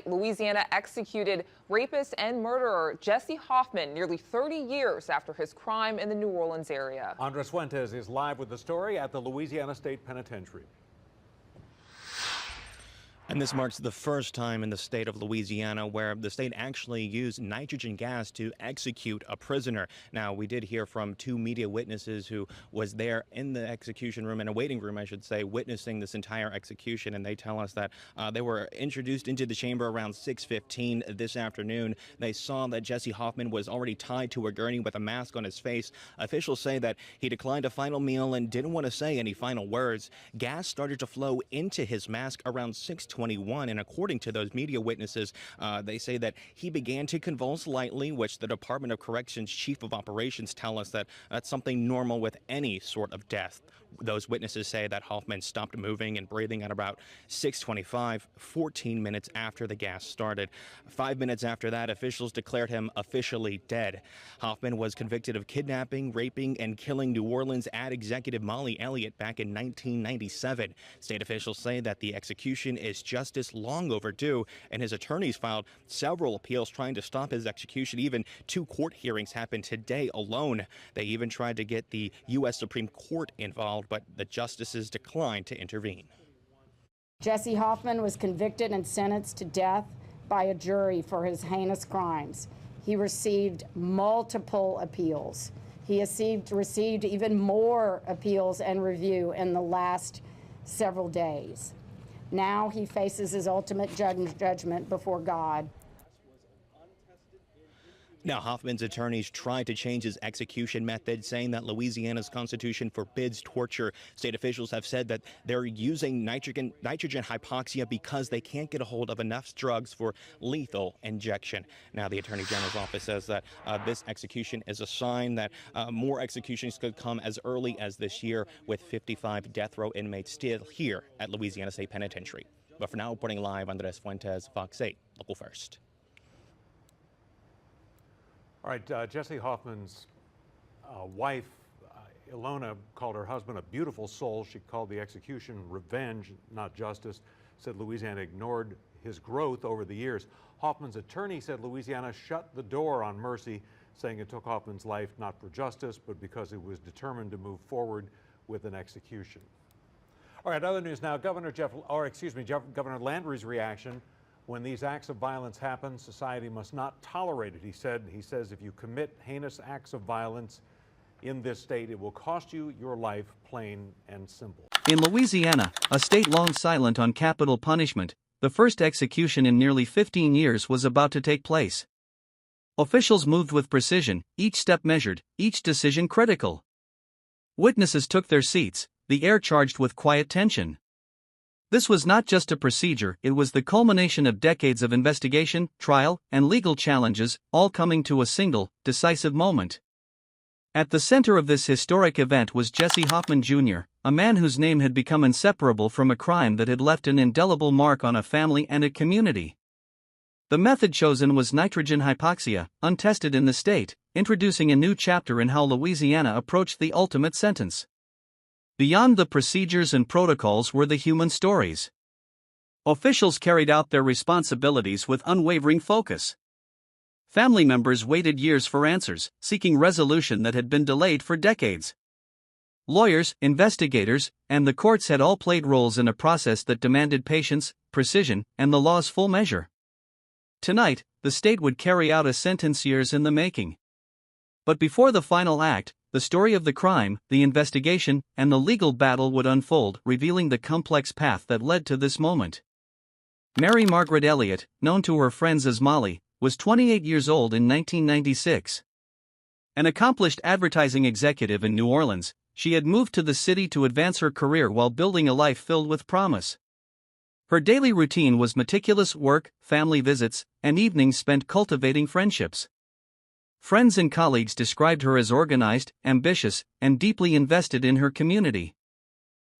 Louisiana executed rapist and murderer Jessie Hoffman nearly 30 years after his crime in the New Orleans area. Andres Fuentes is live with the story at the Louisiana State Penitentiary. And this marks the first time in the state of Louisiana where the state actually used nitrogen gas to execute a prisoner. Now, we did hear from two media witnesses who was there in the execution room, in a waiting room, I should say, witnessing this entire execution. And they tell us that they were introduced into the chamber around 6:15 this afternoon. They saw that Jessie Hoffman was already tied to a gurney with a mask on his face. Officials say that he declined a final meal and didn't want to say any final words. Gas started to flow into his mask around 6:21, and according to those media witnesses, they say that he began to convulse lightly, which the Department of Corrections Chief of Operations tell us that that's something normal with any sort of death. Those witnesses say that Hoffman stopped moving and breathing at about 6:25, 14 minutes after the gas started. 5 minutes after that, officials declared him officially dead. Hoffman was convicted of kidnapping, raping, and killing New Orleans ad executive Molly Elliott back in 1997. State officials say that the execution is justice long overdue, and his attorneys filed several appeals trying to stop his execution. Even 2 court hearings happened today alone. They even tried to get the U.S. Supreme Court involved, but the justices declined to intervene. Jessie Hoffman was convicted and sentenced to death by a jury for his heinous crimes. He received multiple appeals. He received even more appeals and review in the last several days. Now he faces his ultimate judgment before God. Now, Hoffman's attorneys tried to change his execution method, saying that Louisiana's constitution forbids torture. State officials have said that they're using nitrogen hypoxia because they can't get a hold of enough drugs for lethal injection. Now, the Attorney General's office says that this execution is a sign that more executions could come as early as this year, with 55 death row inmates still here at Louisiana State Penitentiary. But for now, reporting live, Andres Fuentes, Fox 8, Local First. All right, Jessie Hoffman's wife, Ilona, called her husband a beautiful soul. She called the execution revenge, not justice. Said Louisiana ignored his growth over the years. Hoffman's attorney said Louisiana shut the door on mercy, saying it took Hoffman's life not for justice, but because it was determined to move forward with an execution. All right, other news now. Governor Landry's reaction: when these acts of violence happen, society must not tolerate it, he said. He says if you commit heinous acts of violence in this state, it will cost you your life, plain and simple. In Louisiana, a state long silent on capital punishment, the first execution in nearly 15 years was about to take place. Officials moved with precision, each step measured, each decision critical. Witnesses took their seats, the air charged with quiet tension. This was not just a procedure, it was the culmination of decades of investigation, trial, and legal challenges, all coming to a single, decisive moment. At the center of this historic event was Jessie Hoffman Jr., a man whose name had become inseparable from a crime that had left an indelible mark on a family and a community. The method chosen was nitrogen hypoxia, untested in the state, introducing a new chapter in how Louisiana approached the ultimate sentence. Beyond the procedures and protocols were the human stories. Officials carried out their responsibilities with unwavering focus. Family members waited years for answers, seeking resolution that had been delayed for decades. Lawyers, investigators, and the courts had all played roles in a process that demanded patience, precision, and the law's full measure. Tonight, the state would carry out a sentence years in the making. But before the final act, the story of the crime, the investigation, and the legal battle would unfold, revealing the complex path that led to this moment. Mary Margaret Elliott, known to her friends as Molly, was 28 years old in 1996. An accomplished advertising executive in New Orleans, she had moved to the city to advance her career while building a life filled with promise. Her daily routine was meticulous work, family visits, and evenings spent cultivating friendships. Friends and colleagues described her as organized, ambitious, and deeply invested in her community.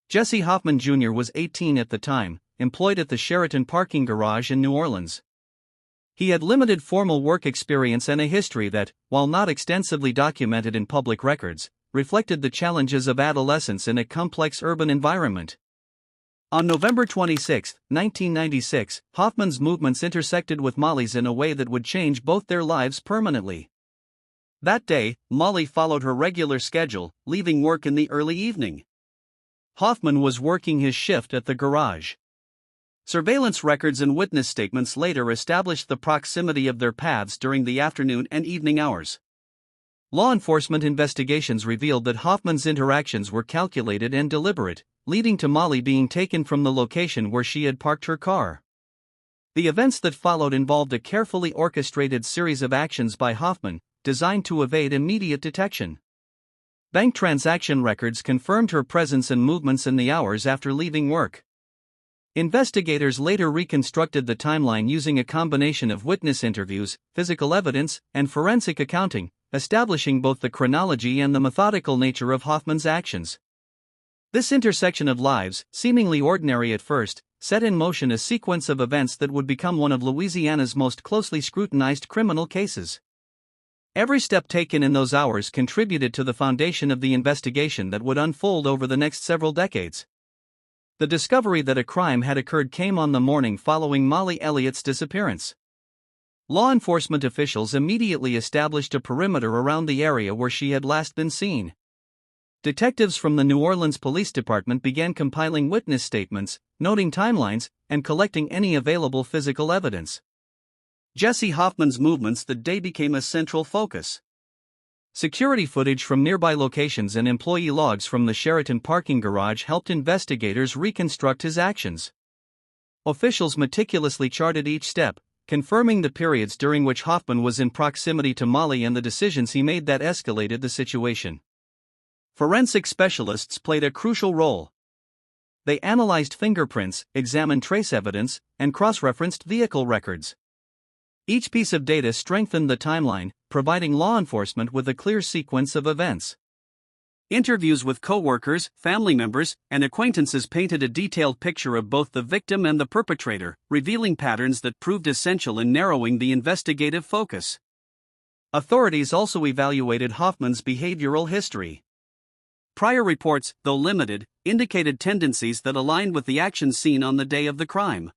Jessie Hoffman Jr. was 18 at the time, employed at the Sheraton parking garage in New Orleans. He had limited formal work experience and a history that, while not extensively documented in public records, reflected the challenges of adolescence in a complex urban environment. On November 26, 1996, Hoffman's movements intersected with Molly's in a way that would change both their lives permanently. That day, Molly followed her regular schedule, leaving work in the early evening. Hoffman was working his shift at the garage. Surveillance records and witness statements later established the proximity of their paths during the afternoon and evening hours. Law enforcement investigations revealed that Hoffman's interactions were calculated and deliberate, leading to Molly being taken from the location where she had parked her car. The events that followed involved a carefully orchestrated series of actions by Hoffman, designed to evade immediate detection. Bank transaction records confirmed her presence and movements in the hours after leaving work. Investigators later reconstructed the timeline using a combination of witness interviews, physical evidence, and forensic accounting, establishing both the chronology and the methodical nature of Hoffman's actions. This intersection of lives, seemingly ordinary at first, set in motion a sequence of events that would become one of Louisiana's most closely scrutinized criminal cases. Every step taken in those hours contributed to the foundation of the investigation that would unfold over the next several decades. The discovery that a crime had occurred came on the morning following Molly Elliott's disappearance. Law enforcement officials immediately established a perimeter around the area where she had last been seen. Detectives from the New Orleans Police Department began compiling witness statements, noting timelines, and collecting any available physical evidence. Jessie Hoffman's movements that day became a central focus. Security footage from nearby locations and employee logs from the Sheraton parking garage helped investigators reconstruct his actions. Officials meticulously charted each step, confirming the periods during which Hoffman was in proximity to Molly and the decisions he made that escalated the situation. Forensic specialists played a crucial role. They analyzed fingerprints, examined trace evidence, and cross-referenced vehicle records. Each piece of data strengthened the timeline, providing law enforcement with a clear sequence of events. Interviews with coworkers, family members, and acquaintances painted a detailed picture of both the victim and the perpetrator, revealing patterns that proved essential in narrowing the investigative focus. Authorities also evaluated Hoffman's behavioral history. Prior reports, though limited, indicated tendencies that aligned with the actions seen on the day of the crime.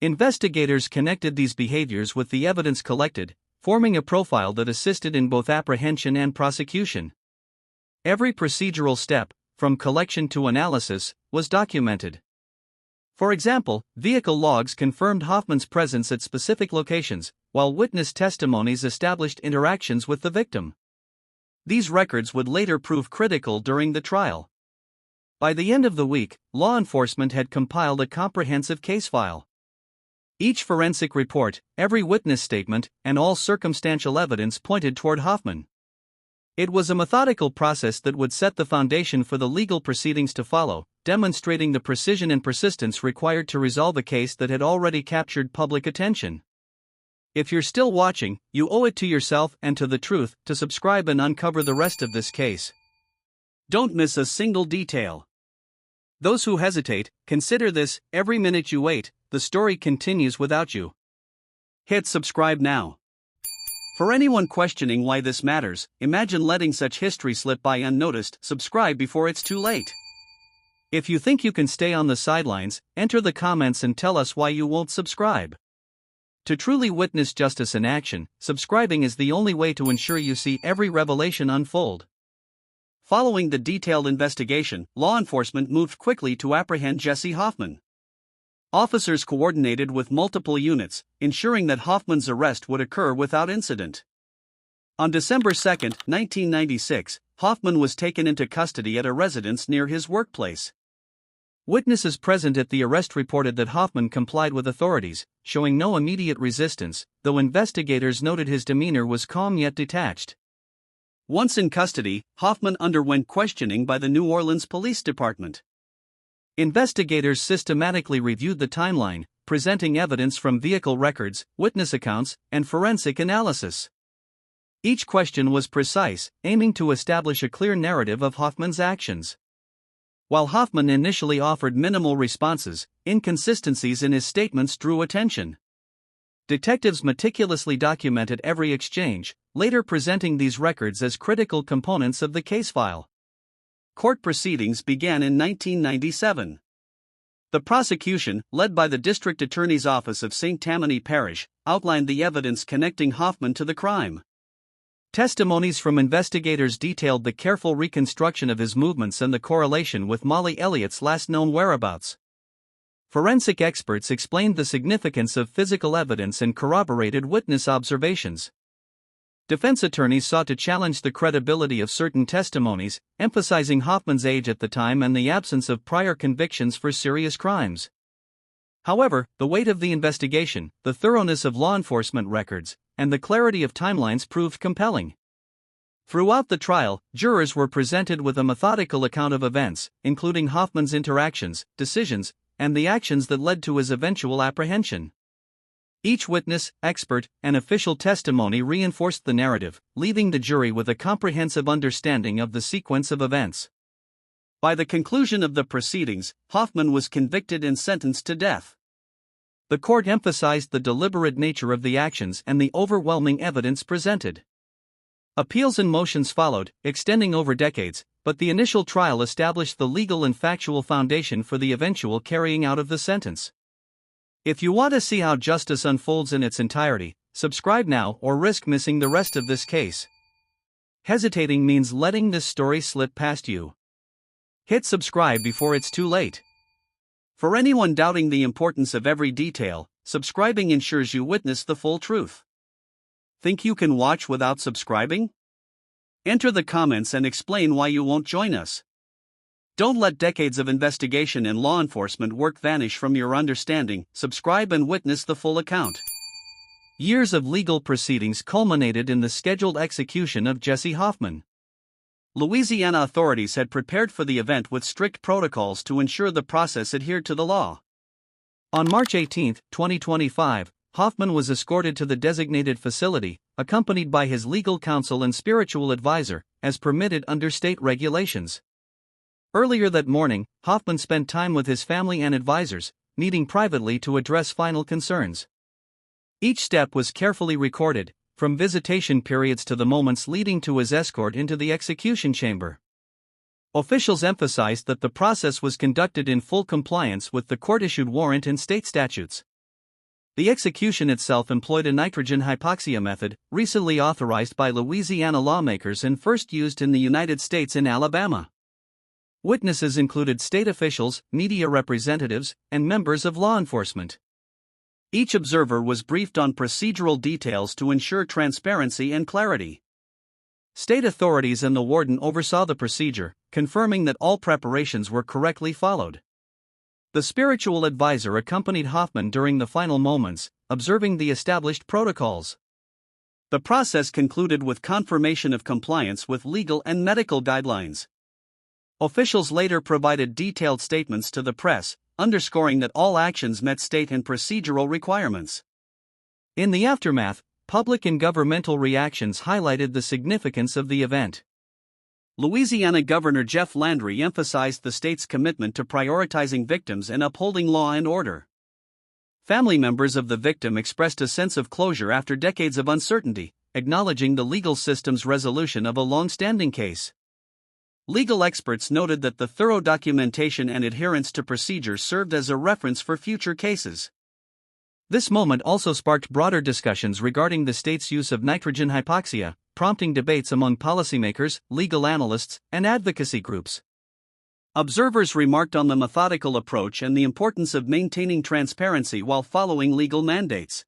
Investigators connected these behaviors with the evidence collected, forming a profile that assisted in both apprehension and prosecution. Every procedural step, from collection to analysis, was documented. For example, vehicle logs confirmed Hoffman's presence at specific locations, while witness testimonies established interactions with the victim. These records would later prove critical during the trial. By the end of the week, law enforcement had compiled a comprehensive case file. Each forensic report, every witness statement, and all circumstantial evidence pointed toward Hoffman. It was a methodical process that would set the foundation for the legal proceedings to follow, demonstrating the precision and persistence required to resolve a case that had already captured public attention. If you're still watching, you owe it to yourself and to the truth to subscribe and uncover the rest of this case. Don't miss a single detail. Those who hesitate, consider this: every minute you wait, the story continues without you. Hit subscribe now. For anyone questioning why this matters, imagine letting such history slip by unnoticed. Subscribe before it's too late. If you think you can stay on the sidelines, enter the comments and tell us why you won't subscribe. To truly witness justice in action, subscribing is the only way to ensure you see every revelation unfold. Following the detailed investigation, law enforcement moved quickly to apprehend Jessie Hoffman. Officers coordinated with multiple units, ensuring that Hoffman's arrest would occur without incident. On December 2, 1996, Hoffman was taken into custody at a residence near his workplace. Witnesses present at the arrest reported that Hoffman complied with authorities, showing no immediate resistance, though investigators noted his demeanor was calm yet detached. Once in custody, Hoffman underwent questioning by the New Orleans Police Department. Investigators systematically reviewed the timeline, presenting evidence from vehicle records, witness accounts, and forensic analysis. Each question was precise, aiming to establish a clear narrative of Hoffman's actions. While Hoffman initially offered minimal responses, inconsistencies in his statements drew attention. Detectives meticulously documented every exchange, later presenting these records as critical components of the case file. Court proceedings began in 1997. The prosecution, led by the District Attorney's Office of St. Tammany Parish, outlined the evidence connecting Hoffman to the crime. Testimonies from investigators detailed the careful reconstruction of his movements and the correlation with Molly Elliott's last known whereabouts. Forensic experts explained the significance of physical evidence and corroborated witness observations. Defense attorneys sought to challenge the credibility of certain testimonies, emphasizing Hoffman's age at the time and the absence of prior convictions for serious crimes. However, the weight of the investigation, the thoroughness of law enforcement records, and the clarity of timelines proved compelling. Throughout the trial, jurors were presented with a methodical account of events, including Hoffman's interactions, decisions, and the actions that led to his eventual apprehension. Each witness, expert, and official testimony reinforced the narrative, leaving the jury with a comprehensive understanding of the sequence of events. By the conclusion of the proceedings, Hoffman was convicted and sentenced to death. The court emphasized the deliberate nature of the actions and the overwhelming evidence presented. Appeals and motions followed, extending over decades, but the initial trial established the legal and factual foundation for the eventual carrying out of the sentence. If you want to see how justice unfolds in its entirety, subscribe now or risk missing the rest of this case. Hesitating means letting this story slip past you. Hit subscribe before it's too late. For anyone doubting the importance of every detail, subscribing ensures you witness the full truth. Think you can watch without subscribing? Enter the comments and explain why you won't join us. Don't let decades of investigation and law enforcement work vanish from your understanding. Subscribe and witness the full account. Years of legal proceedings culminated in the scheduled execution of Jessie Hoffman. Louisiana authorities had prepared for the event with strict protocols to ensure the process adhered to the law. On March 18, 2025, Hoffman was escorted to the designated facility, accompanied by his legal counsel and spiritual advisor, as permitted under state regulations. Earlier that morning, Hoffman spent time with his family and advisors, meeting privately to address final concerns. Each step was carefully recorded, from visitation periods to the moments leading to his escort into the execution chamber. Officials emphasized that the process was conducted in full compliance with the court-issued warrant and state statutes. The execution itself employed a nitrogen hypoxia method, recently authorized by Louisiana lawmakers and first used in the United States in Alabama. Witnesses included state officials, media representatives, and members of law enforcement. Each observer was briefed on procedural details to ensure transparency and clarity. State authorities and the warden oversaw the procedure, confirming that all preparations were correctly followed. The spiritual advisor accompanied Hoffman during the final moments, observing the established protocols. The process concluded with confirmation of compliance with legal and medical guidelines. Officials later provided detailed statements to the press, underscoring that all actions met state and procedural requirements. In the aftermath, public and governmental reactions highlighted the significance of the event. Louisiana Governor Jeff Landry emphasized the state's commitment to prioritizing victims and upholding law and order. Family members of the victim expressed a sense of closure after decades of uncertainty, acknowledging the legal system's resolution of a long-standing case. Legal experts noted that the thorough documentation and adherence to procedures served as a reference for future cases. This moment also sparked broader discussions regarding the state's use of nitrogen hypoxia, prompting debates among policymakers, legal analysts, and advocacy groups. Observers remarked on the methodical approach and the importance of maintaining transparency while following legal mandates.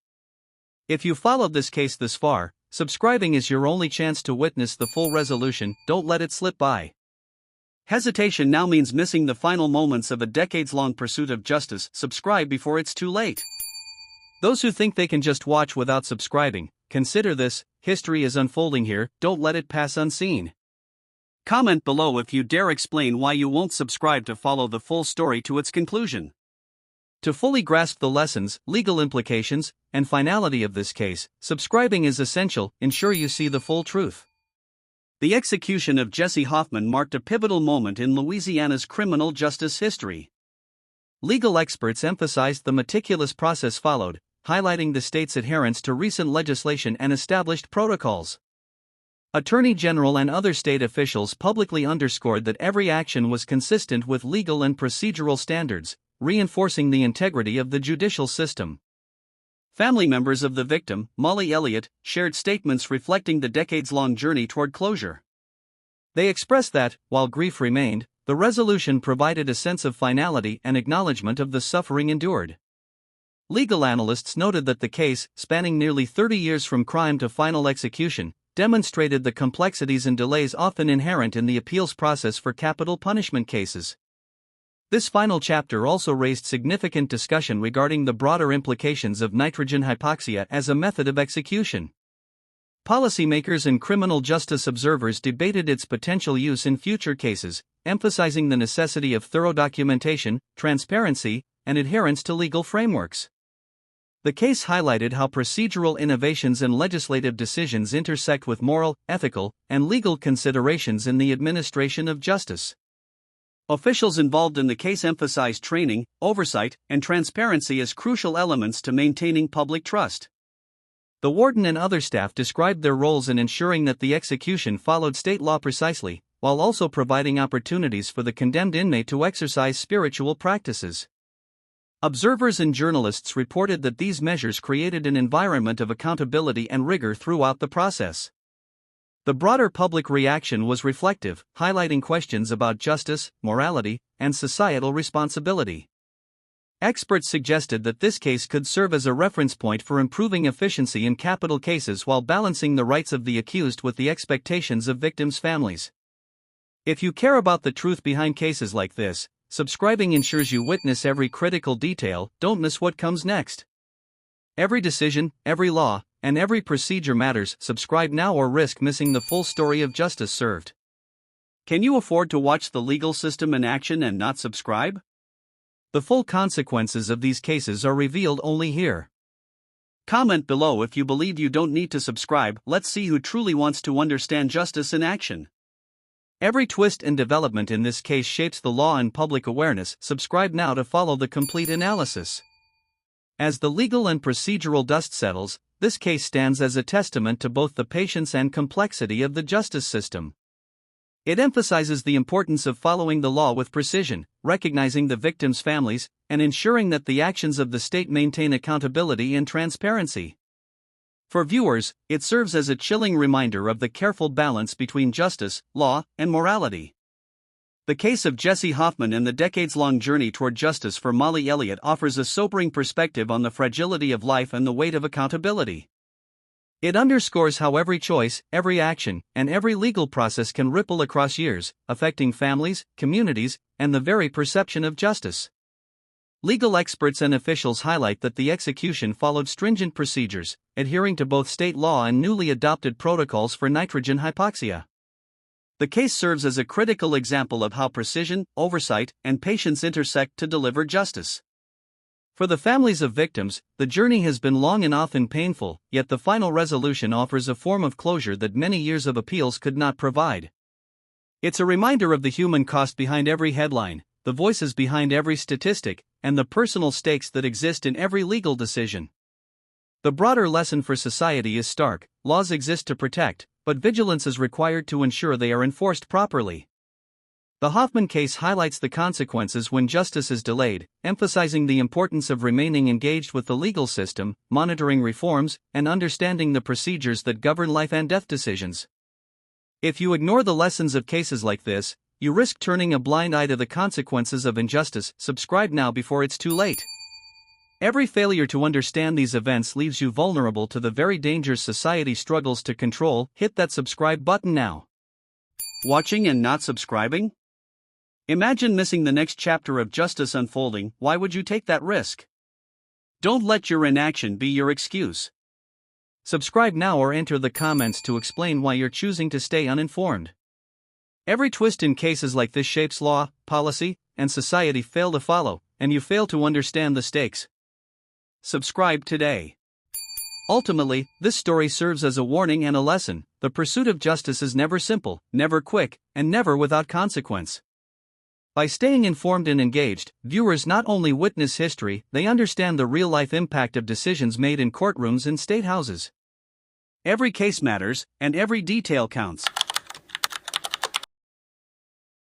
If you followed this case this far, subscribing is your only chance to witness the full resolution. Don't let it slip by. Hesitation now means missing the final moments of a decades-long pursuit of justice. Subscribe before it's too late. Those who think they can just watch without subscribing, consider this: history is unfolding here. Don't let it pass unseen. Comment below if you dare explain why you won't subscribe to follow the full story to its conclusion. To fully grasp the lessons, legal implications, and finality of this case, subscribing is essential. Ensure you see the full truth. The execution of Jessie Hoffman marked a pivotal moment in Louisiana's criminal justice history. Legal experts emphasized the meticulous process followed, highlighting the state's adherence to recent legislation and established protocols. Attorney General and other state officials publicly underscored that every action was consistent with legal and procedural standards, reinforcing the integrity of the judicial system. Family members of the victim, Molly Elliott, shared statements reflecting the decades-long journey toward closure. They expressed that, while grief remained, the resolution provided a sense of finality and acknowledgement of the suffering endured. Legal analysts noted that the case, spanning nearly 30 years from crime to final execution, demonstrated the complexities and delays often inherent in the appeals process for capital punishment cases. This final chapter also raised significant discussion regarding the broader implications of nitrogen hypoxia as a method of execution. Policymakers and criminal justice observers debated its potential use in future cases, emphasizing the necessity of thorough documentation, transparency, and adherence to legal frameworks. The case highlighted how procedural innovations and legislative decisions intersect with moral, ethical, and legal considerations in the administration of justice. Officials involved in the case emphasized training, oversight, and transparency as crucial elements to maintaining public trust. The warden and other staff described their roles in ensuring that the execution followed state law precisely, while also providing opportunities for the condemned inmate to exercise spiritual practices. Observers and journalists reported that these measures created an environment of accountability and rigor throughout the process. The broader public reaction was reflective, highlighting questions about justice, morality, and societal responsibility. Experts suggested that this case could serve as a reference point for improving efficiency in capital cases while balancing the rights of the accused with the expectations of victims' families. If you care about the truth behind cases like this, subscribing ensures you witness every critical detail. Don't miss what comes next. Every decision, every law, and every procedure matters. Subscribe now or risk missing the full story of justice served. Can you afford to watch the legal system in action and not subscribe? The full consequences of these cases are revealed only here. Comment below if you believe you don't need to subscribe. Let's see who truly wants to understand justice in action. Every twist and development in this case shapes the law and public awareness. Subscribe now to follow the complete analysis. As the legal and procedural dust settles, this case stands as a testament to both the patience and complexity of the justice system. It emphasizes the importance of following the law with precision, recognizing the victims' families, and ensuring that the actions of the state maintain accountability and transparency. For viewers, it serves as a chilling reminder of the careful balance between justice, law, and morality. The case of Jessie Hoffman and the decades-long journey toward justice for Molly Elliott offers a sobering perspective on the fragility of life and the weight of accountability. It underscores how every choice, every action, and every legal process can ripple across years, affecting families, communities, and the very perception of justice. Legal experts and officials highlight that the execution followed stringent procedures, adhering to both state law and newly adopted protocols for nitrogen hypoxia. The case serves as a critical example of how precision, oversight, and patience intersect to deliver justice. For the families of victims, the journey has been long and often painful, yet the final resolution offers a form of closure that many years of appeals could not provide. It's a reminder of the human cost behind every headline, the voices behind every statistic, and the personal stakes that exist in every legal decision. The broader lesson for society is stark: laws exist to protect, but vigilance is required to ensure they are enforced properly. The Hoffman case highlights the consequences when justice is delayed, emphasizing the importance of remaining engaged with the legal system, monitoring reforms, and understanding the procedures that govern life and death decisions. If you ignore the lessons of cases like this, you risk turning a blind eye to the consequences of injustice. Subscribe now before it's too late. Every failure to understand these events leaves you vulnerable to the very dangers society struggles to control. Hit that subscribe button now. Watching and not subscribing? Imagine missing the next chapter of justice unfolding. Why would you take that risk? Don't let your inaction be your excuse. Subscribe now or enter the comments to explain why you're choosing to stay uninformed. Every twist in cases like this shapes law, policy, and society fail to follow, and you fail to understand the stakes. Subscribe today. Ultimately, this story serves as a warning and a lesson. The pursuit of justice is never simple, never quick, and never without consequence. By staying informed and engaged, viewers not only witness history, they understand the real-life impact of decisions made in courtrooms and state houses. Every case matters, and every detail counts.